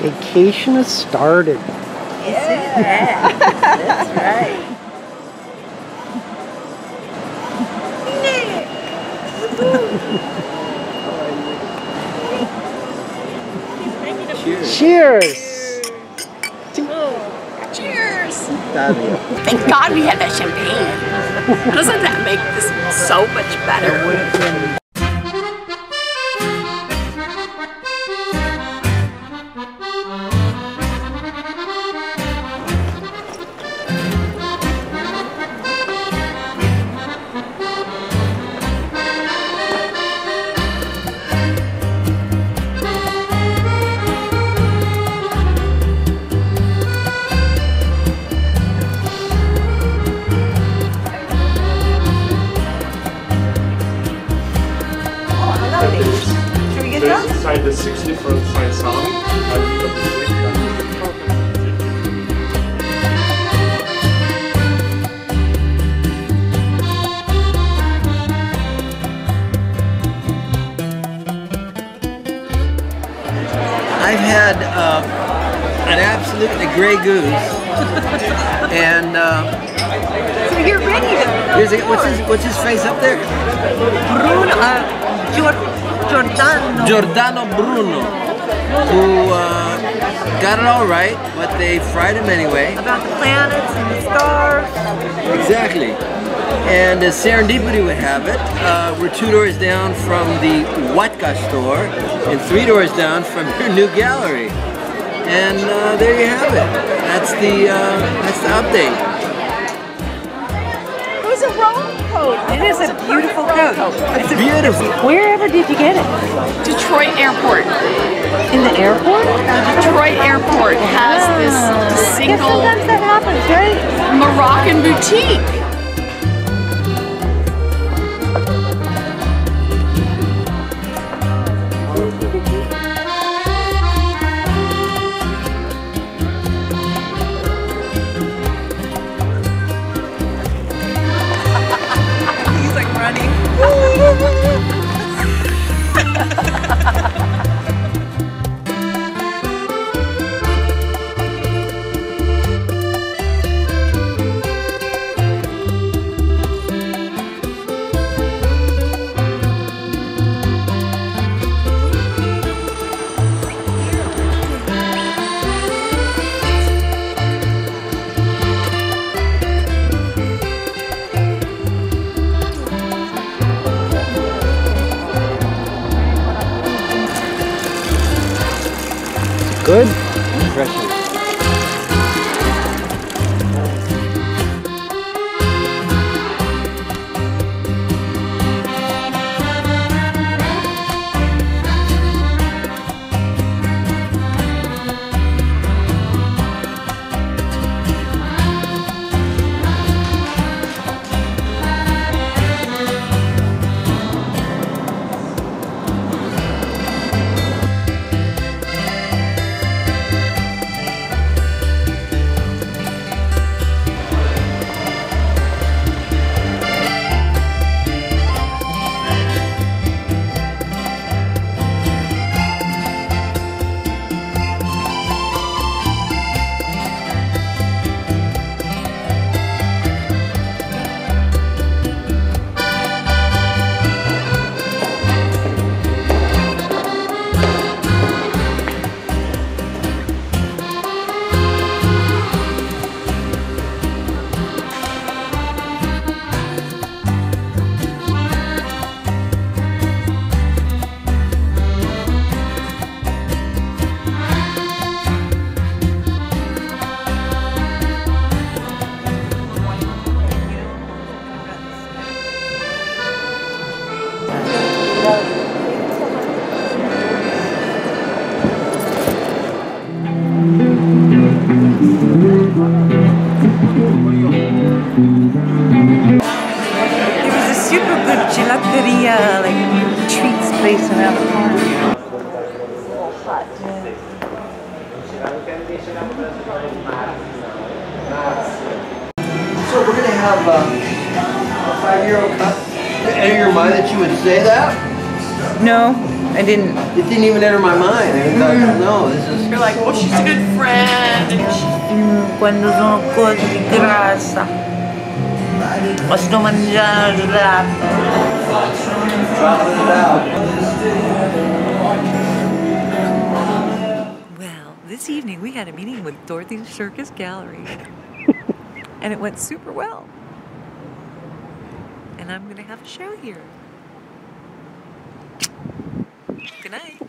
Vacation has started. Yeah, that's right. Cheers. Cheers. Cheers. Thank God we had that champagne. Doesn't that make this so much better? Inside the 6 different fine sound. I've had an absolutely gray goose, and So you're ready to. what's his face up there? Giordano Bruno, who got it all right, but they fried him anyway. About the planets and the stars. Exactly. And as serendipity would have it, we're 2 doors down from the Watka store and 3 doors down from your new gallery. And there you have it. That's the update. It was a wrong coat. It is a beautiful coat. It's beautiful. Wherever did you get it? Detroit Airport. In the airport? Detroit Airport has this single sometimes that happens, right? Moroccan boutique. He's like running. Good? Impressive. place around the corner. So we're going to have a 5-year-old cut. Enter your mind that you would say that? No. I didn't. It didn't even enter my mind. I thought, no, this is. You're like, well, she's a good friend. And Quando sono così grassa, posso mangiare gelato. Well, this evening we had a meeting with Dorothy's Circus Gallery, and it went super well. And I'm going to have a show here. Good night.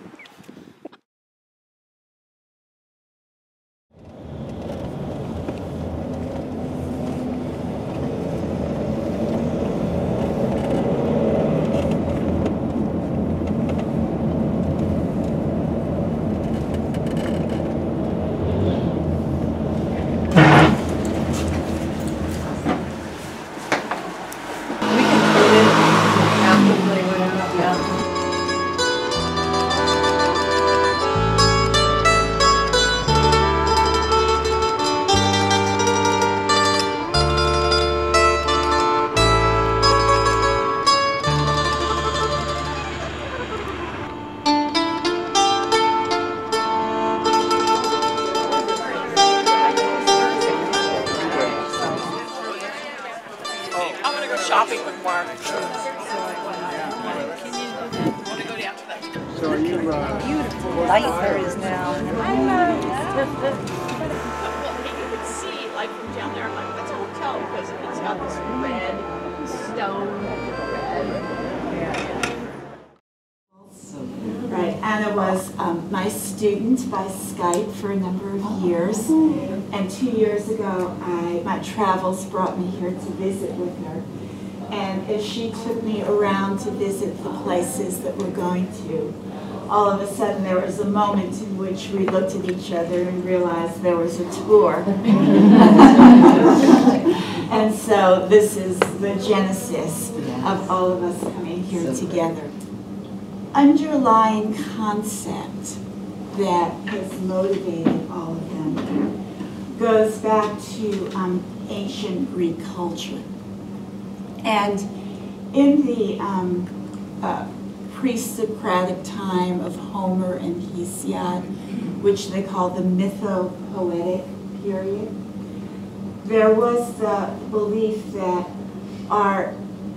shopping with Mark. So are you Beautiful light there is now. Well, you could see, like, from down there, I'm like, that's a hotel because it's got this red stone red. Right, Anna was my student by Skype for a number of years, and 2 years ago my travels brought me here to visit with her, and as she took me around to visit the places that we're going to, all of a sudden there was a moment in which we looked at each other and realized there was a tour. And so this is the genesis of all of us coming here together. Underlying concept that has motivated all of them goes back to ancient Greek culture. And in the pre-Socratic time of Homer and Hesiod, which they call the mytho-poetic period, there was the belief that our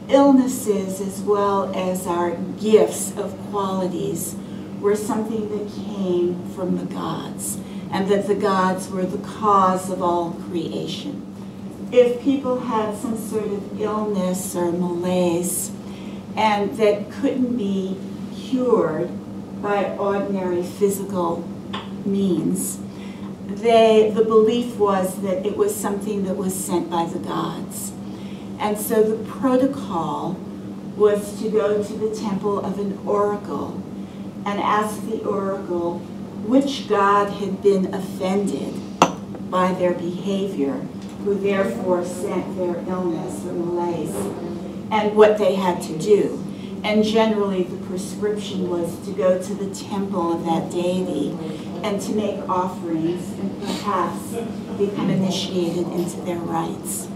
illnesses as well as our gifts of qualities were something that came from the gods, and that the gods were the cause of all creation. If people had some sort of illness or malaise and that couldn't be cured by ordinary physical means, the belief was that it was something that was sent by the gods. And so the protocol was to go to the temple of an oracle and ask the oracle which god had been offended by their behavior, who therefore sent their illness or malaise, and what they had to do. And generally the prescription was to go to the temple of that deity and to make offerings and perhaps become initiated into their rites.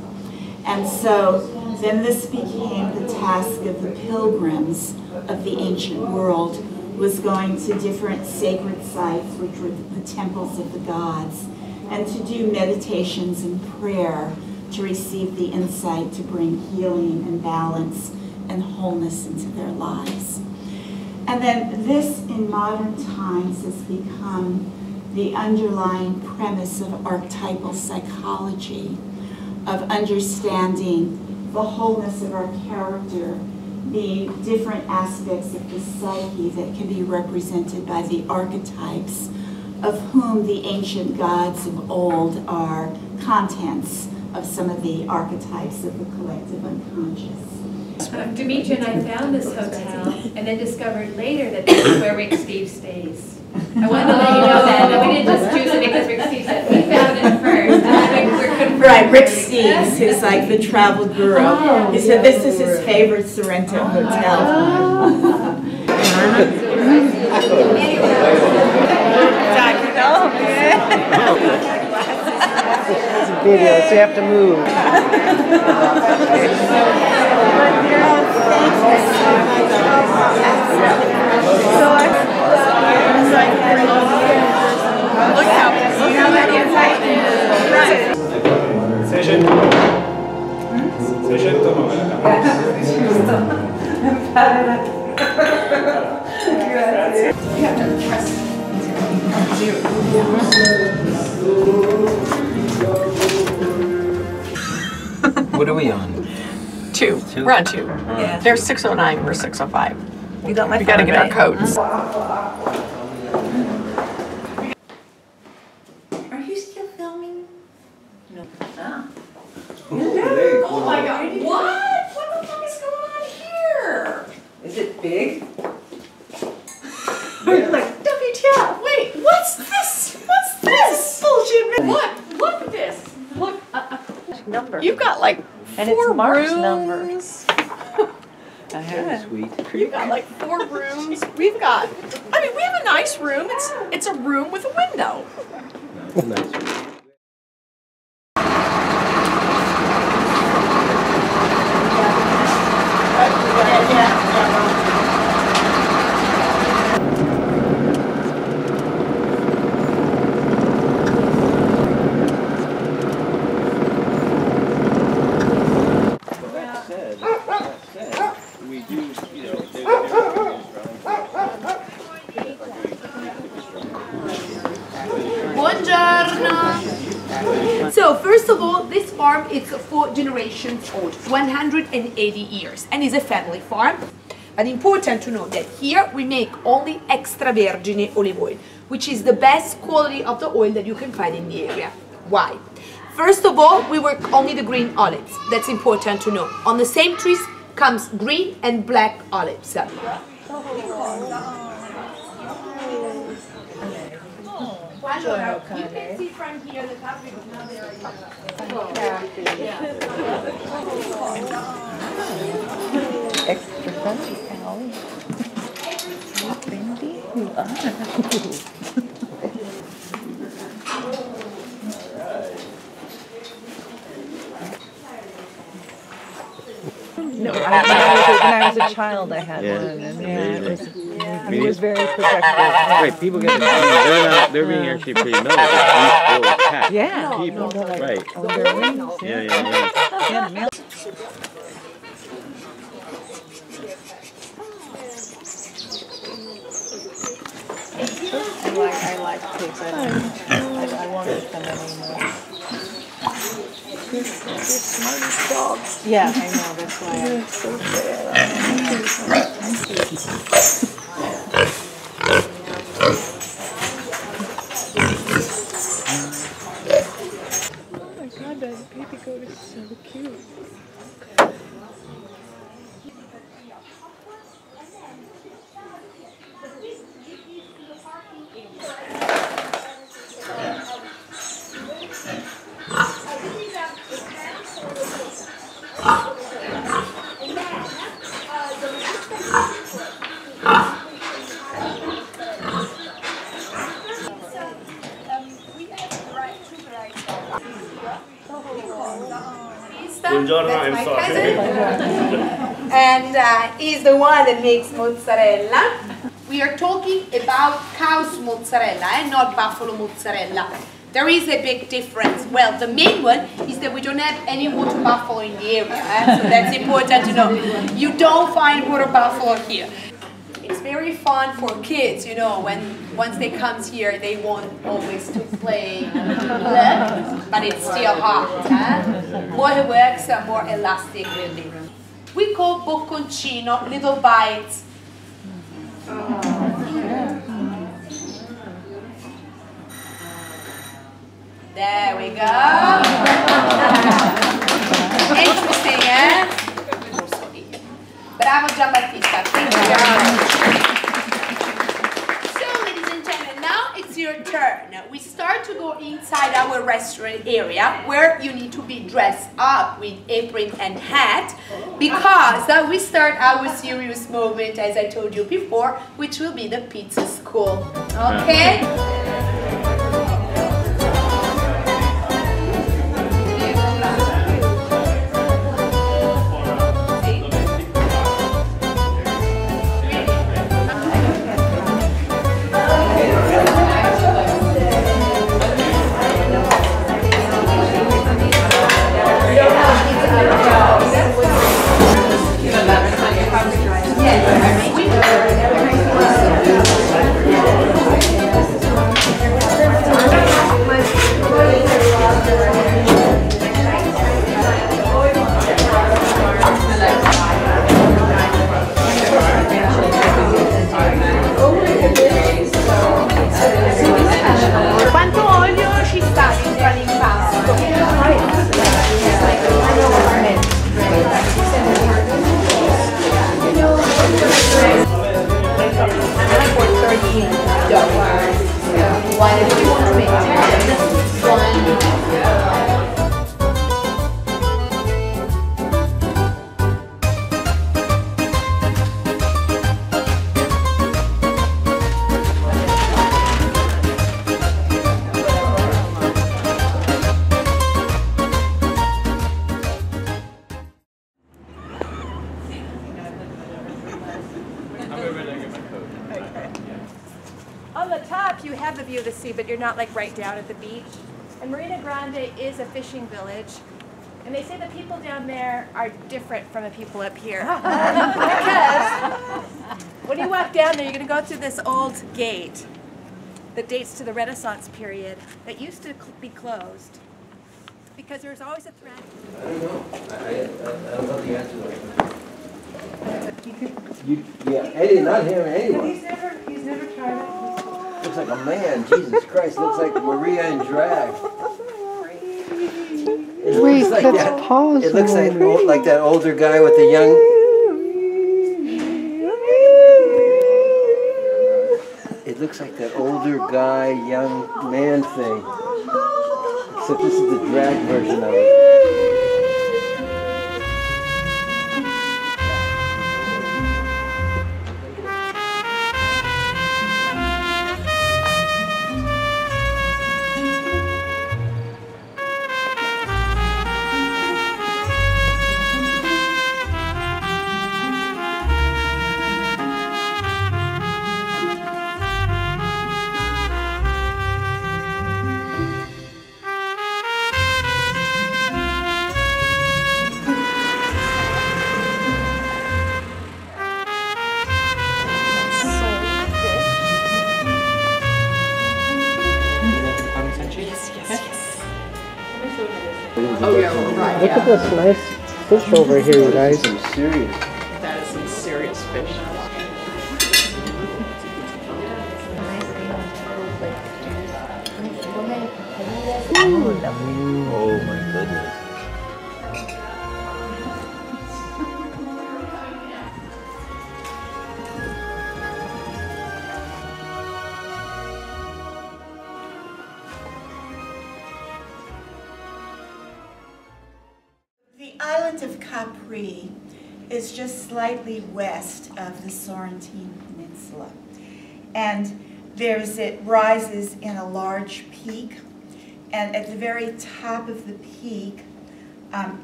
And so then this became the task of the pilgrims of the ancient world, was going to different sacred sites, which were the temples of the gods, and to do meditations and prayer to receive the insight to bring healing and balance and wholeness into their lives. And then this in modern times has become the underlying premise of archetypal psychology, of understanding the wholeness of our character being different aspects of the psyche that can be represented by the archetypes, of whom the ancient gods of old are contents of some of the archetypes of the collective unconscious. Demetra and I found this hotel and then discovered later that this is where Rick Steve stays. I wanted to let you know that we didn't just choose it because Rick Steve said we found it first. Right, Rick Steves, who's like the travel guru. He said this is his favorite Sorrento hotel. It's a video, so you have to move. So I What are we on? Two. We're on 2. Yeah. They're 609, we're 605. You got my We gotta phone, get our right? codes. Are you still filming? No. Ah. Oh my god, what? What the fuck is going on here? Is it big? Like, WTF, wait, what's this? What's this? Bullshit, look at this. Look, Number. you've got like 4 And it's Mark's rooms. number. That's sweet. You've got like 4 rooms. We've got, I mean, we have a nice room. It's a room with a window. Nice. So first of all, this farm is 4 generations old, 180 years, and is a family farm. But important to know that here we make only extravergine olive oil, which is the best quality of the oil that you can find in the area. Why? First of all, we work only the green olives. That's important to know. On the same trees comes green and black olives. Allora, you can see from here the fabric is not there. Extra funny, pal. Bendy, you are. No, when I was a child, I had one, and he was very protective. Right, people get they're being actually pretty nice. Like cat. Yeah. People. Right. Yeah. I like pigs. I won't eat them anymore. They're smart dogs. Yeah, I know, that's why I'm so Oh my god, that baby goat is so cute. Buongiorno, I'm sorry. And he's the one that makes mozzarella. We are talking about cow's mozzarella and not buffalo mozzarella. There is a big difference. Well, the main one is that we don't have any water buffalo in the area, so that's important to know. You don't find water buffalo here. It's very fun for kids, you know, once they come here, they want always to play, but it's still hot. More it works, more elastic, really. We call bocconcino little bites. There we go. Interesting, eh? Bravo Giambattista. Thank you very much. So, ladies and gentlemen, now it's your turn. We start to go inside our restaurant area where you need to be dressed up with apron and hat because we start our serious moment, as I told you before, which will be the pizza school. Okay? Yes. the top you have the view of the sea, but you're not like right down at the beach. And Marina Grande is a fishing village. And they say the people down there are different from the people up here. Because when you walk down there, you're going to go through this old gate that dates to the Renaissance period that used to be closed because there was always a threat. I don't know. I don't know the answer to that. Yeah, Eddie, not him, anyway. He's never tried it. Looks like a man, Jesus Christ. Looks like Maria in drag. It Wait, looks like let's that. pause. It looks like that older guy with the young. It looks like that older guy, young man thing. Except this is the drag version of it. Oh yeah, right. Look at this nice fish over here, you guys. Some serious. That is some serious fish. Oh my goodness. The island of Capri is just slightly west of the Sorrentine Peninsula. And it rises in a large peak. And at the very top of the peak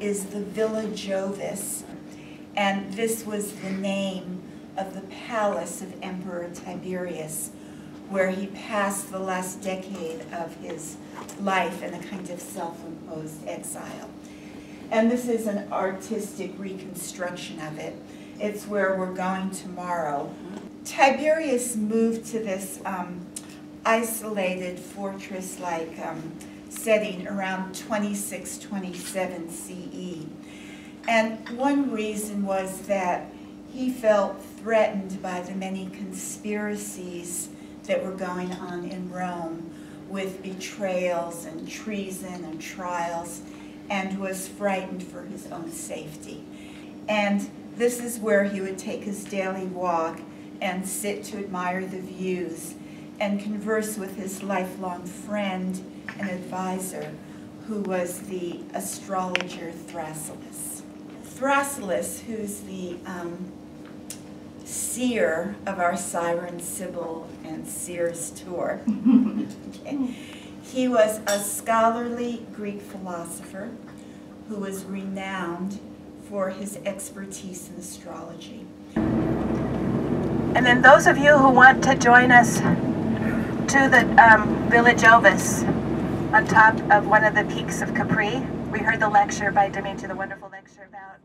is the Villa Jovis. And this was the name of the palace of Emperor Tiberius, where he passed the last decade of his life in a kind of self-imposed exile. And this is an artistic reconstruction of it. It's where we're going tomorrow. Tiberius moved to this isolated fortress-like setting around 26-27 CE. And one reason was that he felt threatened by the many conspiracies that were going on in Rome with betrayals and treason and trials, and was frightened for his own safety. And this is where he would take his daily walk and sit to admire the views and converse with his lifelong friend and advisor, who was the astrologer Thrasyllus. Thrasyllus, who's the seer of our Sirens, Sibyls, and Seers tour. Okay. He was a scholarly Greek philosopher who was renowned for his expertise in astrology. And then those of you who want to join us to the Villa Jovis on top of one of the peaks of Capri, we heard the lecture by Demetra, the wonderful lecture about...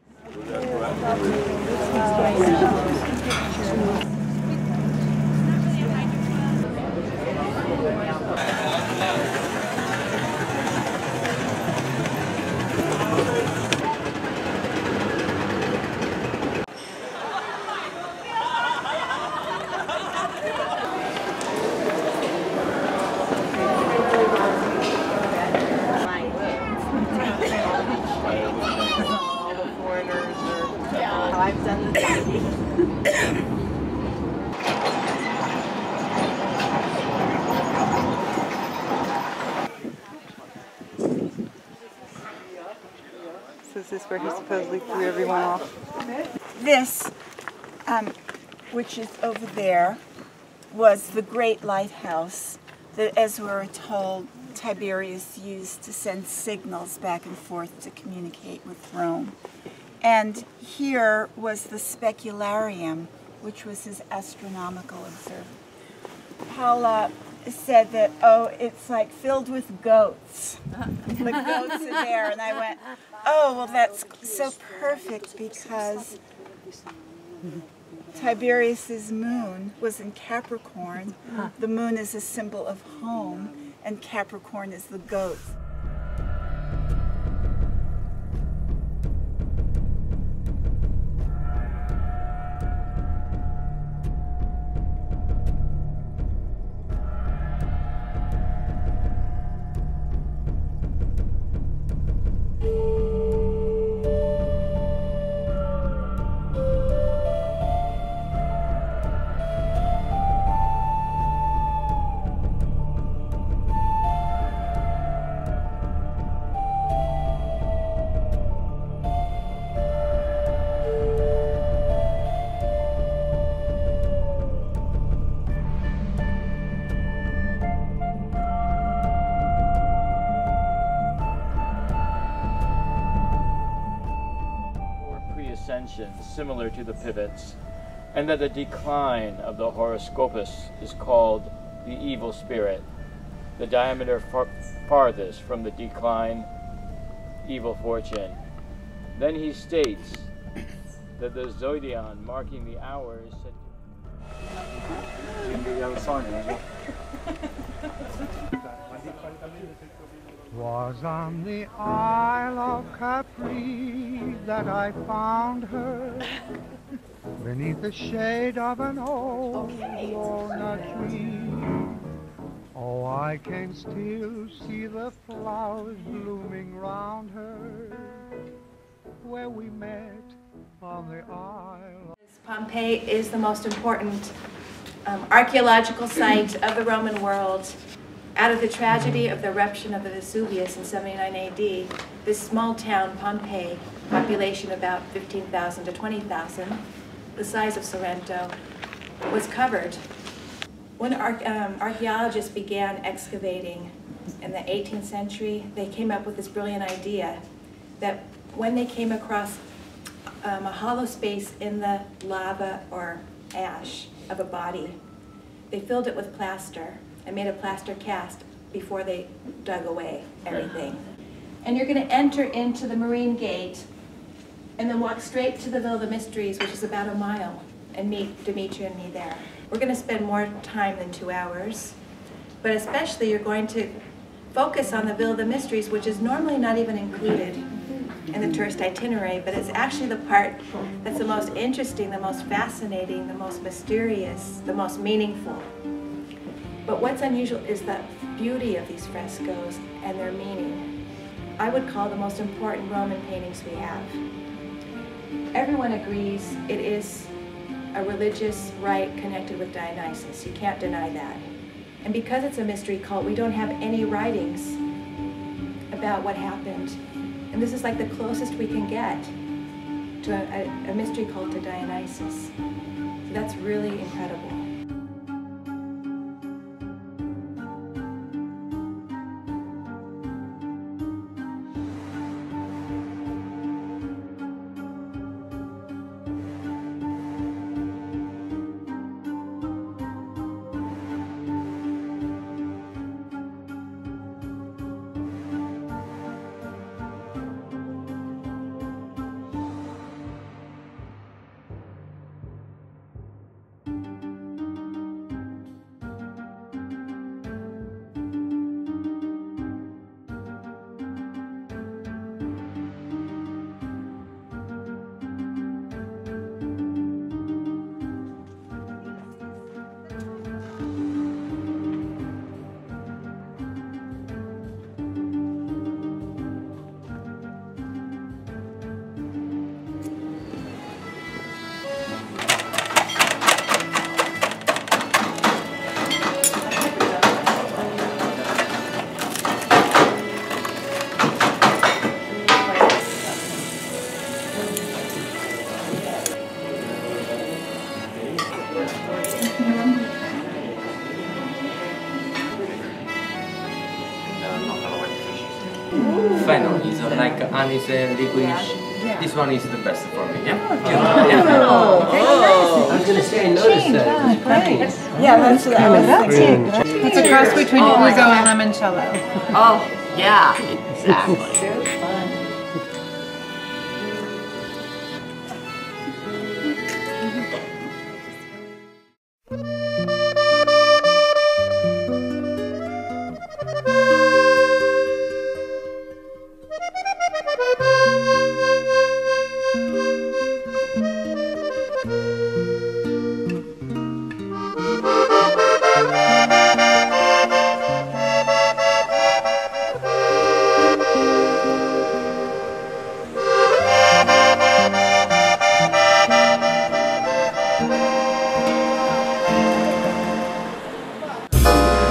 I've done this. So is this where he supposedly threw everyone off? This, which is over there, was the great lighthouse that, as we were told, Tiberius used to send signals back and forth to communicate with Rome. And here was the specularium, which was his astronomical observatory. Paula said that, oh, it's like filled with goats. The goats are there, and I went, oh, well, that's so perfect because Tiberius's moon was in Capricorn. The moon is a symbol of home, and Capricorn is the goats. Similar to the pivots, and that the decline of the horoscopus is called the evil spirit, the diameter farthest from the decline, evil fortune. Then he states that the zodion marking the hours Was on the Isle of Capri that I found her, beneath the shade of an old walnut tree. Oh, I can still see the flowers blooming round her, where we met on the Isle. Pompeii is the most important archaeological site of the Roman world. Out of the tragedy of the eruption of the Vesuvius in 79 AD, this small town, Pompeii, population about 15,000 to 20,000, the size of Sorrento, was covered. When archaeologists began excavating in the 18th century, they came up with this brilliant idea that when they came across a hollow space in the lava or ash of a body, they filled it with plaster and made a plaster cast before they dug away everything. And you're going to enter into the Marine Gate and then walk straight to the Villa of the Mysteries, which is about a mile, and meet Demetra and me there. We're going to spend more time than 2 hours, but especially you're going to focus on the Villa of the Mysteries, which is normally not even included in the tourist itinerary, but it's actually the part that's the most interesting, the most fascinating, the most mysterious, the most meaningful. But what's unusual is the beauty of these frescoes and their meaning. I would call the most important Roman paintings we have. Everyone agrees it is a religious rite connected with Dionysus. You can't deny that. And because it's a mystery cult, we don't have any writings about what happened. And this is like the closest we can get to a mystery cult to Dionysus. So that's really incredible. Phenol is like anise and licorice. This one is the best for me. Yeah. Oh, I was going to say, I noticed that. It was Yeah, that's what I was thinking. It's a cross between ouzo and limoncello. Oh, yeah, exactly. So fun.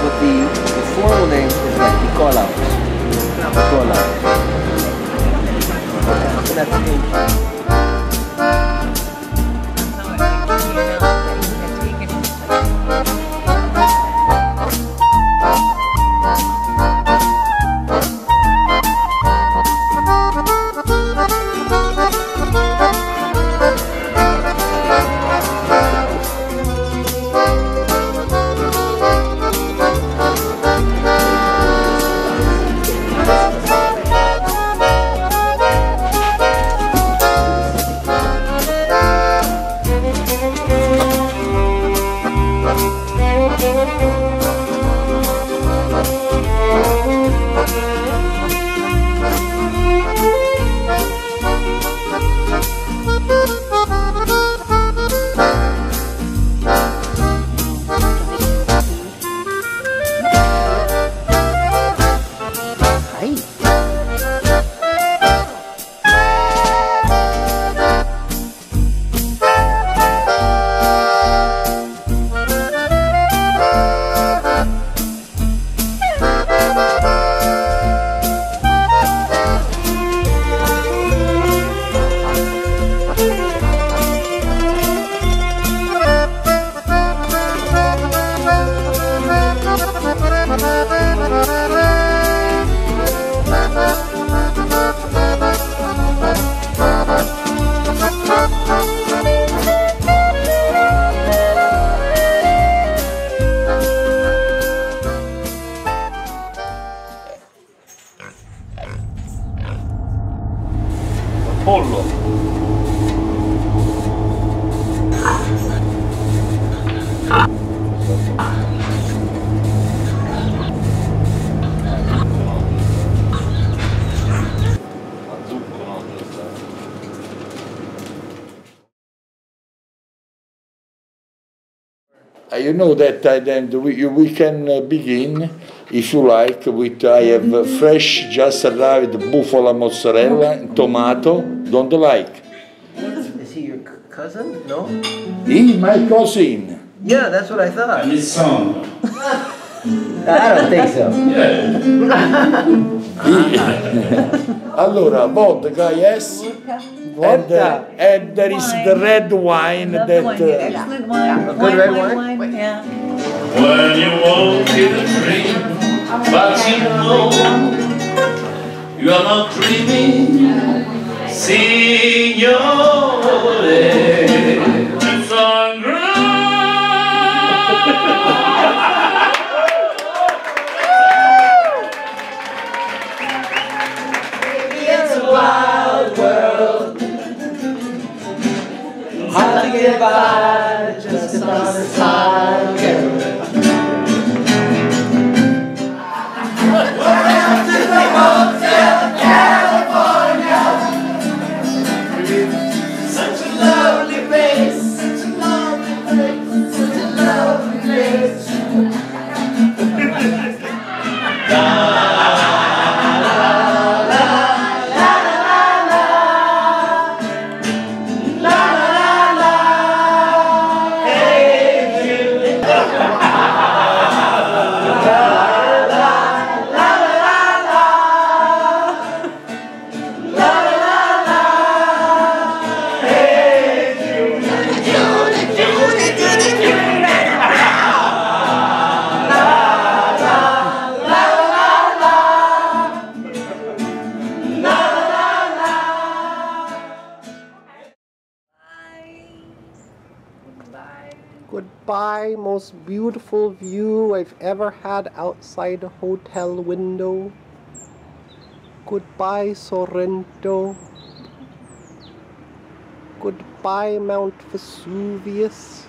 But the formal name is like Nicolaus. Nicolaus. So that's ancient. Pollo. You know that then we can begin, if you like, with I have fresh, just arrived buffalo mozzarella, tomato. Don't like? Is he your cousin? No? He, my cousin. Yeah, that's what I thought. And his son. I don't think so. Allora, vodka, yes? And there is the red wine that... Excellent wine. A good red wine? Yeah. When you walk in a dream, but you know you are not dreaming, Signore, it's on It's a wild world. Hard to get by just on the side of Welcome to the Hotel California. Such a lovely place. Such a lovely place. Such a lovely place. Bye. Goodbye, most beautiful view I've ever had outside a hotel window. Goodbye, Sorrento. Goodbye, Mount Vesuvius.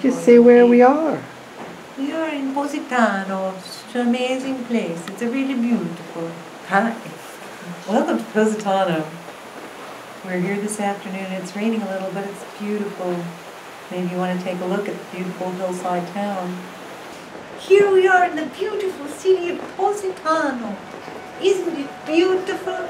Just say where we are. We are in Positano. It's an amazing place. It's a really beautiful. Hi. Welcome to Positano. We're here this afternoon. It's raining a little, but it's beautiful. Maybe you want to take a look at the beautiful hillside town. Here we are in the beautiful city of Positano. Isn't it beautiful?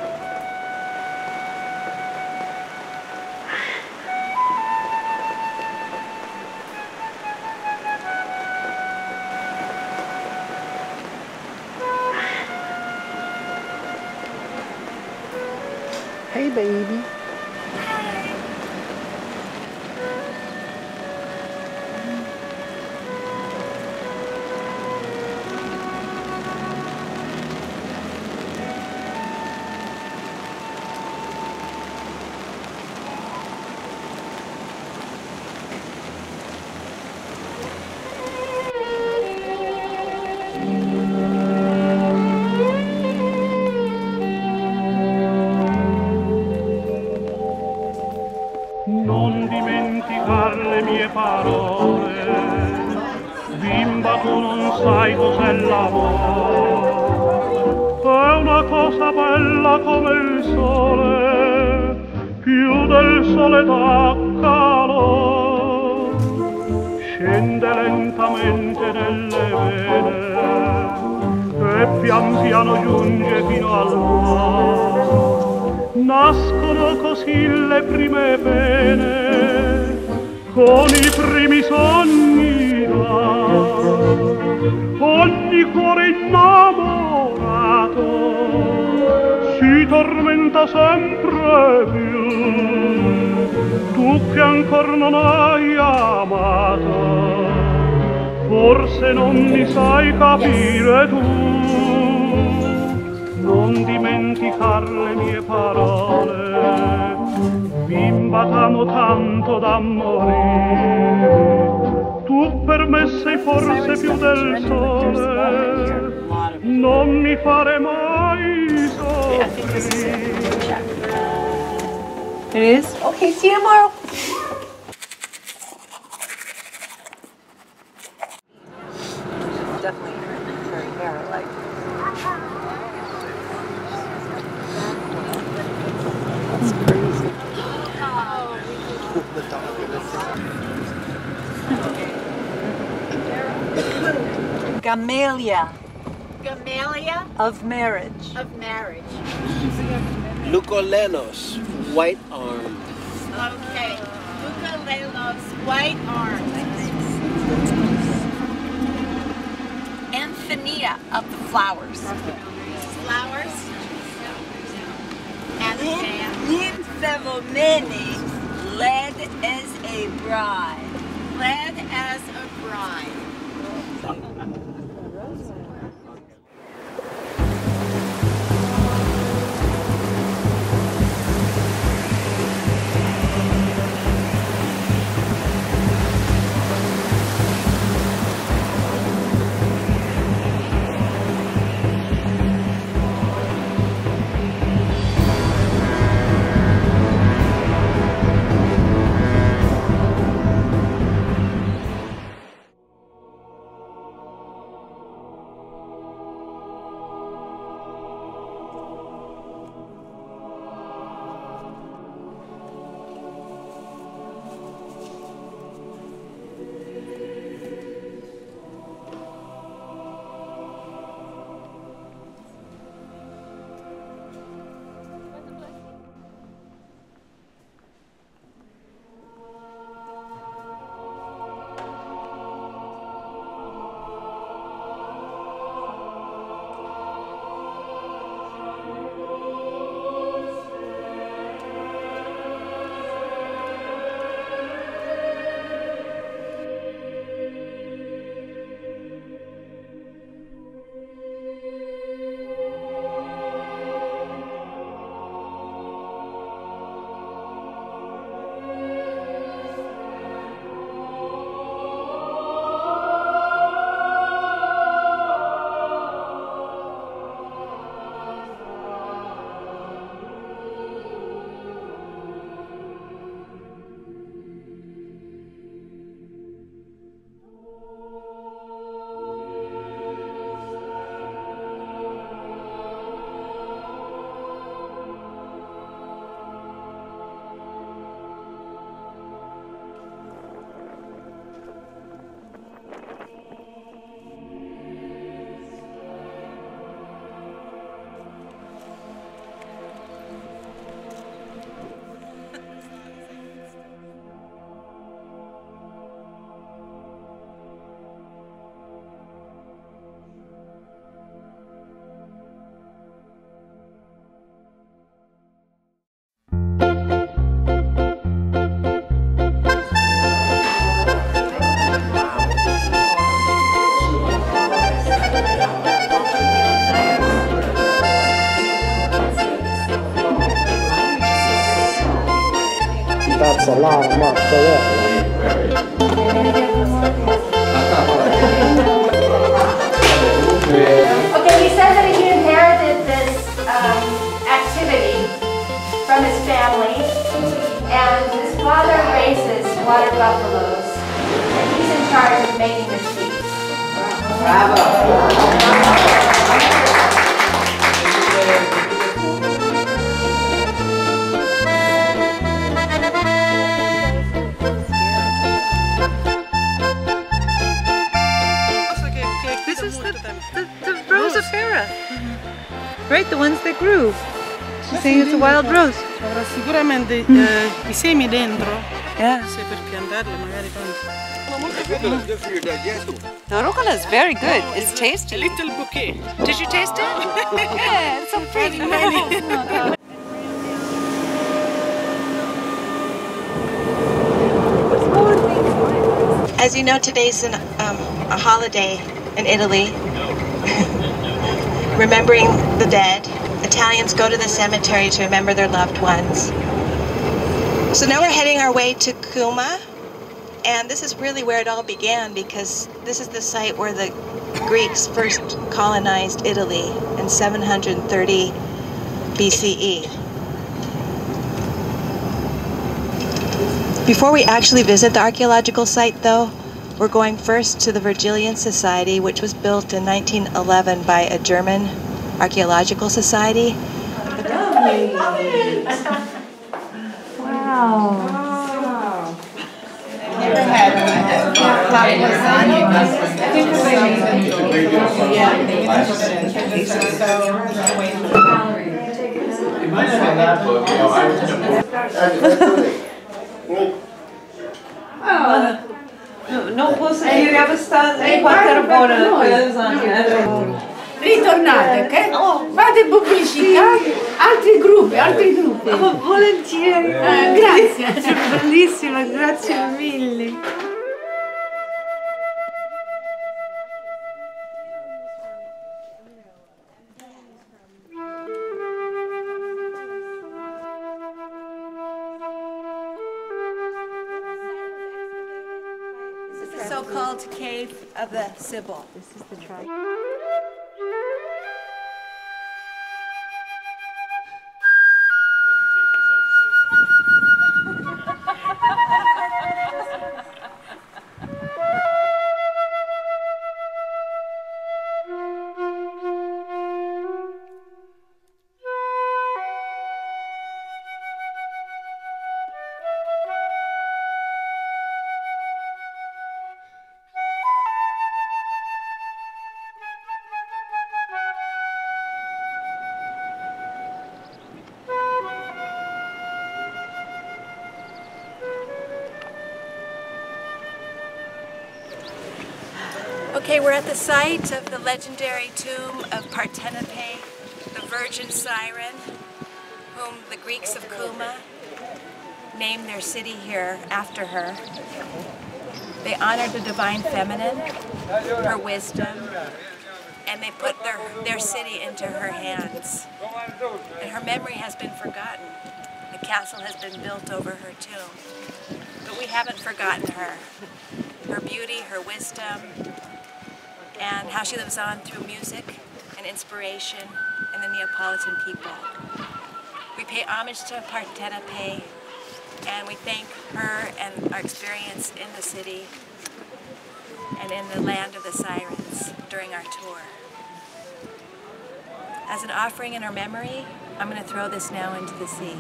Hey, baby. bimba tu non sai cos'è l'amore, è una cosa bella come il sole, più del sole dà calore, scende lentamente nelle vene e pian piano giunge fino al cuore. Nascono così le prime pene, con i primi sogni ogni cuore innamorato si tormenta sempre più. Tu che ancor non hai amato, forse non mi sai capire tu. Non dimenticar le mie parole, bimba t'amo tanto da morire. Tu per me sei forse più del sole, non mi fare mai soffrire. It is? Okay, see you tomorrow. Definitely very hair, like. That's crazy. Gamelia. Gamelia Of marriage. of marriage. Lucolelos, white armed. Okay. Luculelos, white arms. Anthenia of the flowers. Flowers. Anthea. Nymphomene, led as a bride. Led as a bride. That's a lot of mozzarella. Okay, he said that he inherited this activity from his family, and his father raises water buffaloes, and he's in charge of making the cheese. This is the rose of Farah. Right, the ones that grew. She's saying it's a wild rose. Avrà sicuramente I semi dentro. Yeah. Se per piantarli magari poi. The rucola is very good. It's tasty. A little bouquet. Did you taste it? Yeah, it's so pretty. As you know, today's a holiday in Italy. Remembering the dead. Italians go to the cemetery to remember their loved ones. So now we're heading our way to Cuma, and this is really where it all began, because this is the site where the Greeks first colonized Italy in 730 BCE. Before we actually visit the archaeological site, though, we're going first to the Virgilian Society, which was built in 1911 by a German archaeological society. Wow. Never had lasagna. It might have been that book, you know, Non posso dire abbastanza quattro buone lasagna. Ritornate, ok? Fate pubblicità, altri gruppi. Oh, volentieri. Grazie. Bellissima, grazie mille. This is the so-called cave of the Sibyl. This is the tribe. Okay, we're at the site of the legendary tomb of Parthenope, the Virgin Siren, whom the Greeks of Cuma named their city here after her. They honored the divine feminine, her wisdom, and they put their city into her hands. And her memory has been forgotten. The castle has been built over her tomb. But we haven't forgotten her. Her beauty, her wisdom, and how she lives on through music and inspiration in the Neapolitan people. We pay homage to Parthenope, and we thank her and our experience in the city and in the land of the Sirens during our tour. As an offering in her memory, I'm going to throw this now into the sea.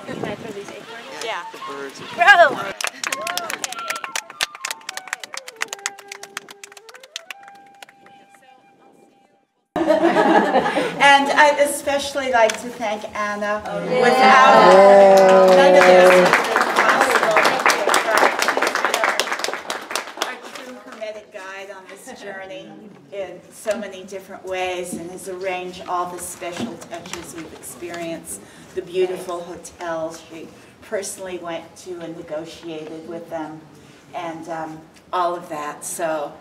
Can I throw these acorns? Yeah. The birds. Bro! And I'd especially like to thank Anna. Without her, none of this would have been possible. Our true hermetic guide on this journey in so many different ways, and has arranged all the special touches we've experienced, the beautiful hotels she personally went to and negotiated with them, and all of that. So.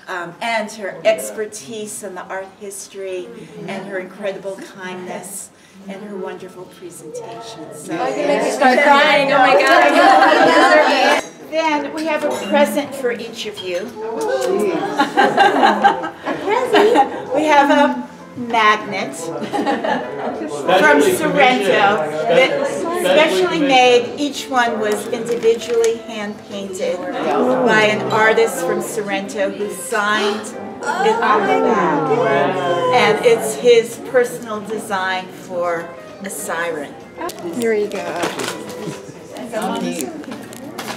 And her expertise in the art history, and her incredible kindness, and her wonderful presentation. So, I can make you start crying. Oh my God. Then we have a present for each of you. A present? We have a magnet from Sorrento that specially made. Each one was individually hand-painted by an artist from Sorrento who signed it on the back. And it's his personal design for a siren. Here you go.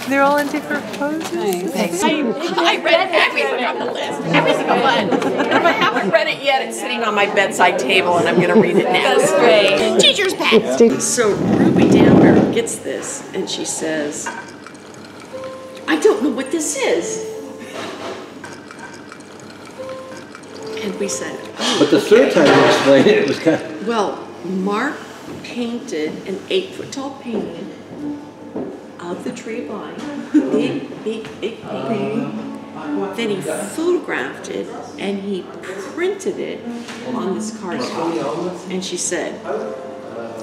They're all in different poses. Thanks. I read everything on the list, every single one. If I haven't read it yet, it's sitting on my bedside table, and I'm going to read it now. That's great. Teacher's pet. So Ruby Danbury gets this, and she says, "I don't know what this is." And we said, "Oh, But the third time you explained it, it was kind of... well, Mark painted an 8-foot-tall painting of the tree of life, big painting. Then he photographed it and he printed it on this cardstock." And she said,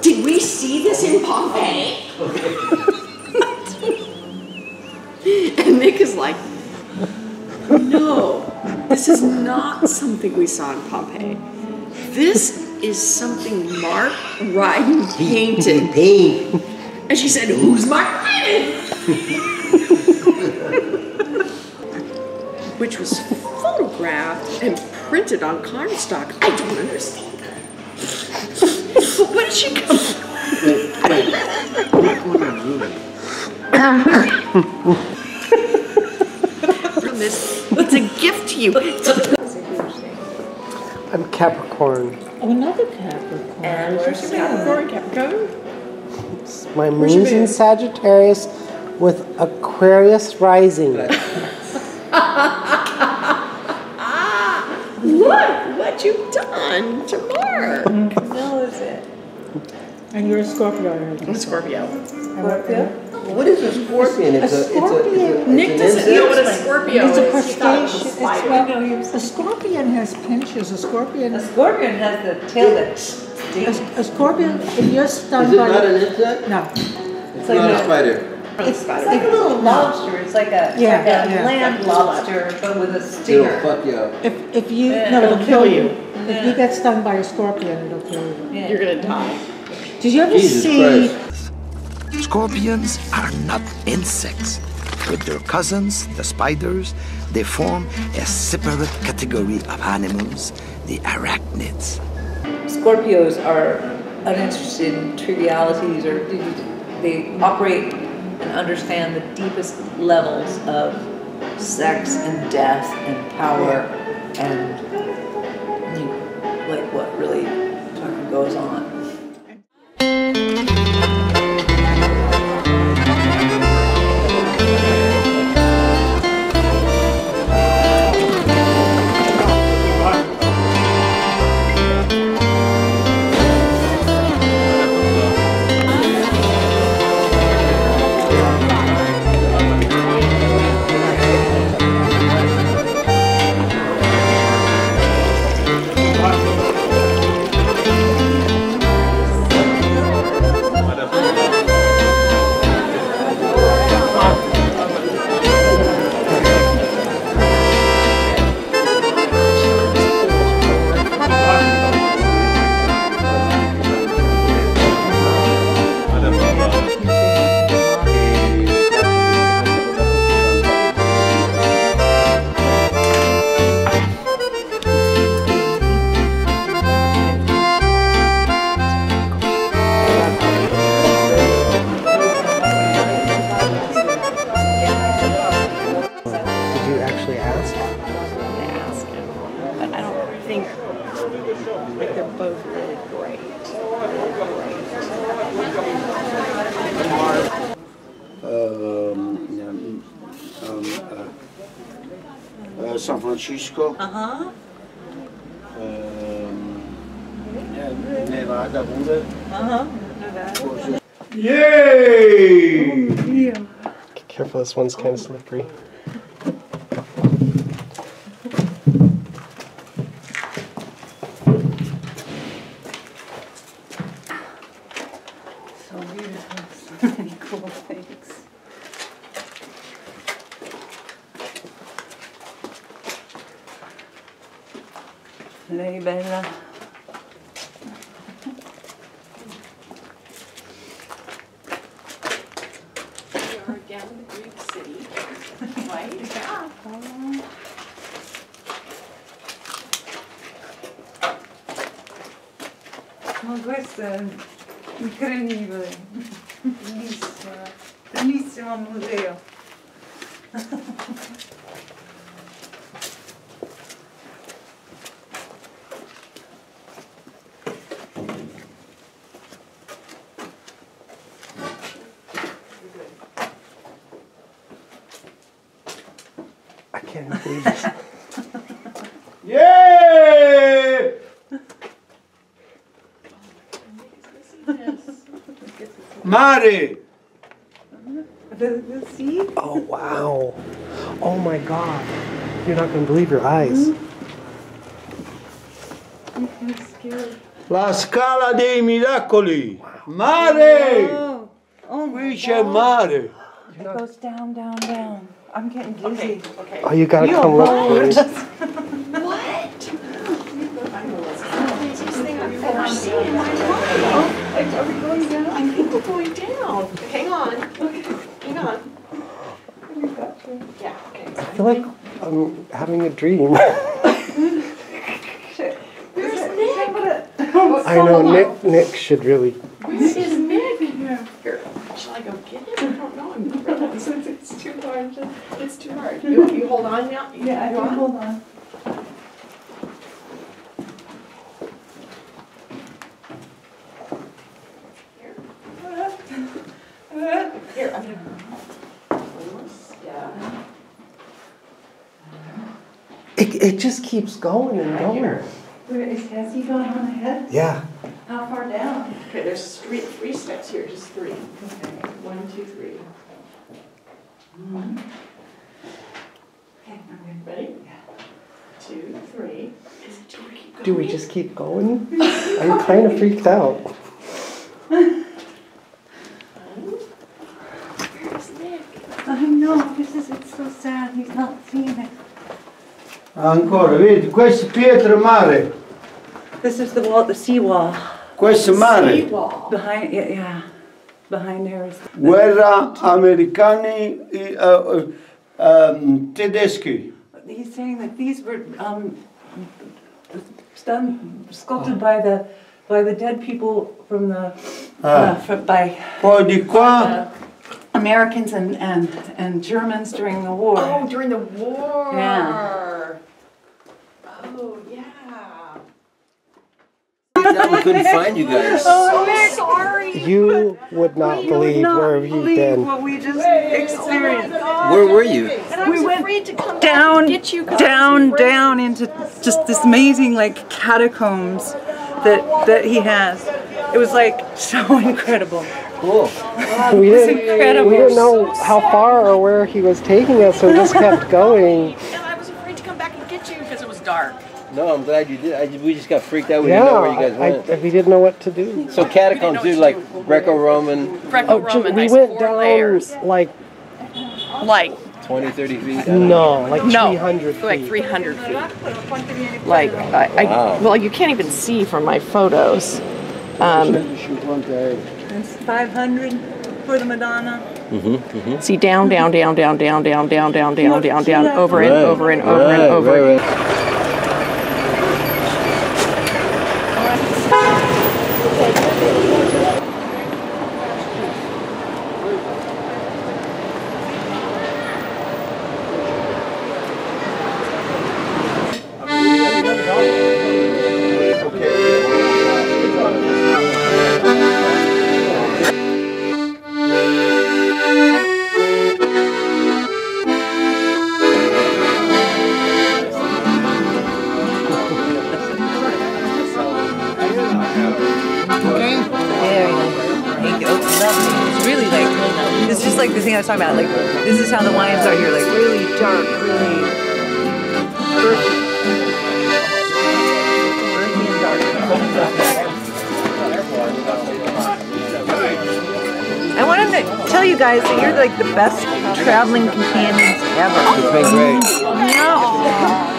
"Did we see this in Pompeii?" And Nick is like, "No, this is not something we saw in Pompeii. This is something Mark Ryden painted." And she said, "Who's Mark Ryden?" Which was photographed and printed on cardstock. I don't understand that. But what did she come from this? It's a gift to you. I'm Capricorn. Oh, another Capricorn. And where's your Capricorn? Capricorn? My moon's in Sagittarius with Aquarius rising. Look what you've done to Mark. Knows it. And you're a Scorpio. I'm a Scorpio. Scorpio? What is a scorpion? It's a Nick doesn't know what a Scorpio It's a is. crustacean. A scorpion has pinches. A scorpion has the tail that stings. A scorpion, if you're stung Is it by not an insect? No. It's not a spider. It's like a little lobster. It's like a, land lobster, but with a stinger. It'll fuck you up. If you it'll kill you. If you get stung by a scorpion, it'll kill you. Yeah. You're gonna die. Did you ever see? Scorpions are not insects. With their cousins, the spiders, they form a separate category of animals, the arachnids. Scorpios are uninterested in trivialities, or they operate and understand the deepest levels of sex and death and power and like what really fucking goes on. San Francisco. Nevada pure. Yay! Careful, this one's kind of slippery. So beautiful. So many cool things. Lei bella. Ma questo è incredibile, bellissimo museo. I can't believe this. Yeah! Mare! The sea? Oh, wow. Oh, my God. You're not going to believe your eyes. I'm scared. La Scala dei Miracoli! Mare! Oh, oh my Qui c'è God. mare! It goes down, down, down. I'm getting dizzy. Okay. Oh, you got to come look for it. What? I've seen in my life. Are we going down? I think we're going down. Hang on. Okay. Hang on. Yeah, okay. I feel like I'm having a dream. Where's Nick? I know, Nick should really. Where is Nick? Here, shall I go get him? I don't know. I'm not realizing it's too hard. It's too hard. You hold on now? Yeah, I can hold on. Here, I'm gonna. Yeah. It just keeps going and going. Has he gone on ahead? Yeah. How far down? Okay, there's three steps here, just three. Okay, 1, 2, 3. Mm-hmm. Okay, I'm good. Ready? Yeah. 2, 3. Do we just keep going? I'm kind of freaked out. Where's Nick? I know, it's so sad he's not seeing it. Ancora, vedi, queste pietre mare. This is the wall, the seawall. Questo è mare. Seawall. Behind, yeah. Behind there is. Guerra americani tedeschi. He's saying that these were sculpted by the dead people from the Poi di qua. Americans and Germans during the war. Oh, during the war. Yeah. Oh, yeah. We couldn't find you guys. Oh, sorry. You would not believe where you've been. What we just experienced. Where were you? We went down into just this amazing like catacombs that he has. It was like so incredible. Cool. We It's didn't incredible. know how far or where he was taking us, so we just kept going. And I was afraid to come back and get you because it was dark. No, I'm glad you did. We just got freaked out. We didn't know where you guys went. We didn't know what to do. So catacombs do like Greco-Roman. Greco-Roman. We went down like 20, 30 feet? No, like No, 300 feet. like 300 feet. Like, Wow. well, you can't even see from my photos. It's 500 for the Madonna. See, down, down, down, down, down, down, down, down, down, down, down, over and over and over and over. Like the thing I was talking about, like this is how the wines are here, like really dark, really earthy and dark. I wanted to tell you guys that you're like the best traveling companions ever. It's been great. Yeah.